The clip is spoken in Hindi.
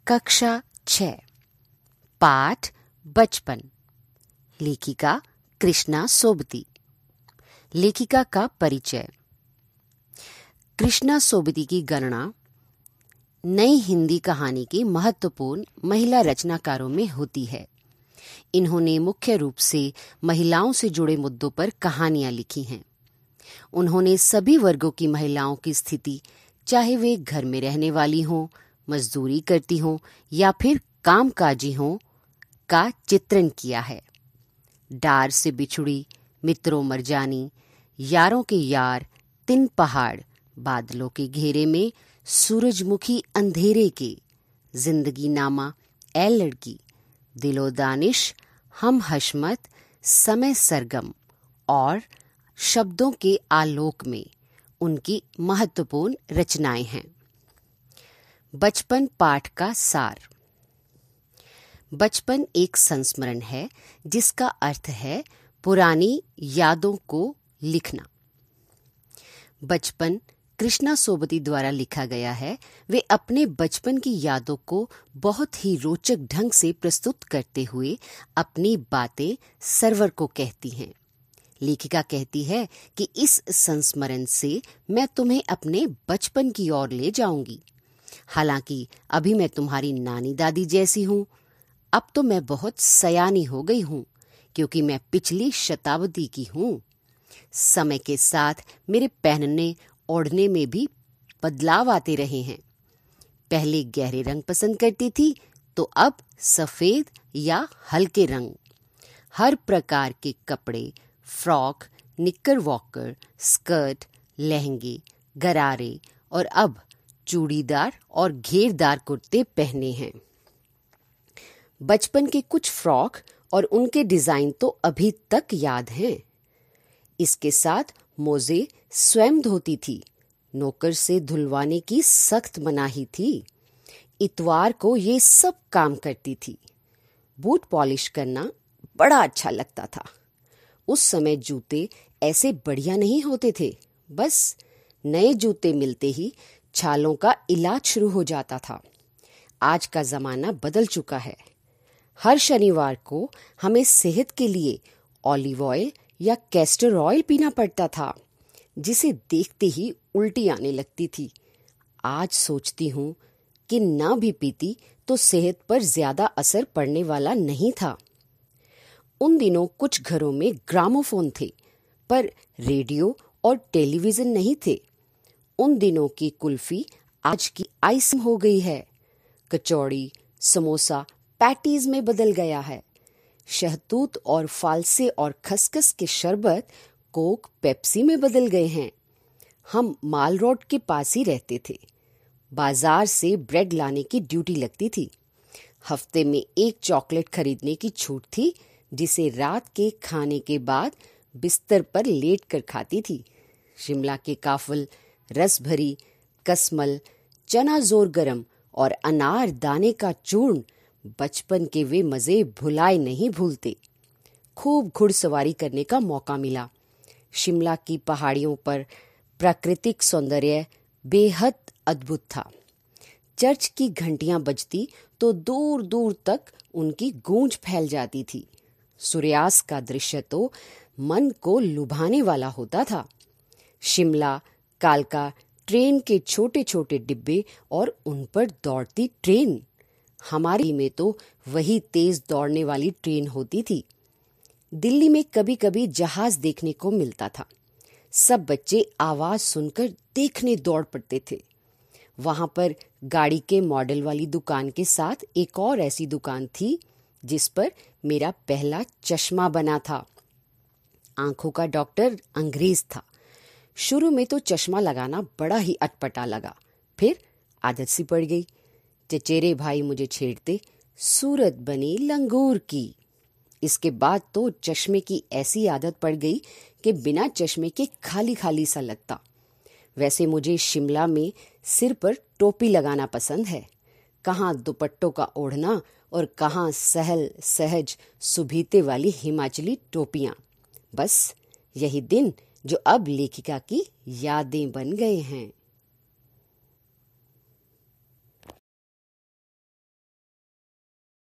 कक्षा 6 पाठ बचपन। लेखिका कृष्णा सोबती। लेखिका का परिचय। कृष्णा सोबती की गणना नई हिंदी कहानी के महत्वपूर्ण महिला रचनाकारों में होती है। इन्होंने मुख्य रूप से महिलाओं से जुड़े मुद्दों पर कहानियां लिखी हैं। उन्होंने सभी वर्गों की महिलाओं की स्थिति, चाहे वे घर में रहने वाली हों, मजदूरी करती हों या फिर कामकाजी हों, का चित्रण किया है। डार से बिछुड़ी, मित्रों मरजानी, यारों के यार, तिन पहाड़, बादलों के घेरे में, सूरजमुखी अंधेरे के, जिंदगी नामा, ए लड़की, दिलो दानिश, हम हशमत, समय सरगम और शब्दों के आलोक में उनकी महत्वपूर्ण रचनाएं हैं। बचपन पाठ का सार। बचपन एक संस्मरण है जिसका अर्थ है पुरानी यादों को लिखना। बचपन कृष्णा सोबती द्वारा लिखा गया है। वे अपने बचपन की यादों को बहुत ही रोचक ढंग से प्रस्तुत करते हुए अपनी बातें सरवर को कहती हैं। लेखिका कहती है कि इस संस्मरण से मैं तुम्हें अपने बचपन की ओर ले जाऊंगी। हालांकि अभी मैं तुम्हारी नानी दादी जैसी हूँ। अब तो मैं बहुत सयानी हो गई हूँ क्योंकि मैं पिछली शताब्दी की हूँ। समय के साथ मेरे पहनने ओढ़ने में भी बदलाव आते रहे हैं। पहले गहरे रंग पसंद करती थी तो अब सफेद या हल्के रंग। हर प्रकार के कपड़े, फ्रॉक, निक्कर वॉकर, स्कर्ट, लहंगे, गरारे और अब चूड़ीदार और घेरदार कुर्ते पहने हैं। बचपन के कुछ फ्रॉक और उनके डिजाइन तो अभी तक याद हैं। इसके साथ मोजे स्वयं धोती थी। नौकर से धुलवाने की सख्त मनाही थी। इतवार को ये सब काम करती थी। बूट पॉलिश करना बड़ा अच्छा लगता था। उस समय जूते ऐसे बढ़िया नहीं होते थे। बस नए जूते मिलते ही छालों का इलाज शुरू हो जाता था। आज का जमाना बदल चुका है। हर शनिवार को हमें सेहत के लिए ऑलिव ऑयल या कैस्टर ऑयल पीना पड़ता था, जिसे देखते ही उल्टी आने लगती थी। आज सोचती हूँ कि ना भी पीती तो सेहत पर ज्यादा असर पड़ने वाला नहीं था। उन दिनों कुछ घरों में ग्रामोफोन थे, पर रेडियो और टेलीविजन नहीं थे। उन दिनों की कुल्फी आज की आइस हो गई है। कचौड़ी, समोसा पैटीज में बदल गया है। शहतूत और फालसे और खसखस के शरबत कोक पेप्सी में बदल गए हैं। हम माल रोड के पास ही रहते थे। बाजार से ब्रेड लाने की ड्यूटी लगती थी। हफ्ते में एक चॉकलेट खरीदने की छूट थी, जिसे रात के खाने के बाद बिस्तर पर लेट कर खाती थी। शिमला के काफल, रस भरी, कसमल, चना जोर गरम और अनार दाने का चूर्ण, बचपन के वे मजे भुलाए नहीं भूलते। खूब घुड़सवारी करने का मौका मिला। शिमला की पहाड़ियों पर प्राकृतिक सौंदर्य बेहद अद्भुत था। चर्च की घंटियां बजती तो दूर दूर तक उनकी गूंज फैल जाती थी। सूर्यास्त का दृश्य तो मन को लुभाने वाला होता था। शिमला, कालका ट्रेन के छोटे छोटे डिब्बे और उन पर दौड़ती ट्रेन। हमारी में तो वही तेज दौड़ने वाली ट्रेन होती थी। दिल्ली में कभी कभी जहाज देखने को मिलता था। सब बच्चे आवाज सुनकर देखने दौड़ पड़ते थे। वहां पर गाड़ी के मॉडल वाली दुकान के साथ एक और ऐसी दुकान थी जिस पर मेरा पहला चश्मा बना था। आंखों का डॉक्टर अंग्रेज था। शुरू में तो चश्मा लगाना बड़ा ही अटपटा लगा, फिर आदत सी पड़ गई। चचेरे भाई मुझे छेड़ते, सूरत बनी लंगूर की। इसके बाद तो चश्मे की ऐसी आदत पड़ गई कि बिना चश्मे के खाली खाली सा लगता। वैसे मुझे शिमला में सिर पर टोपी लगाना पसंद है। कहाँ दुपट्टों का ओढ़ना और कहाँ सहल सहज सुभीते वाली हिमाचली टोपियां। बस यही दिन जो अब लेखिका की यादें बन गए हैं।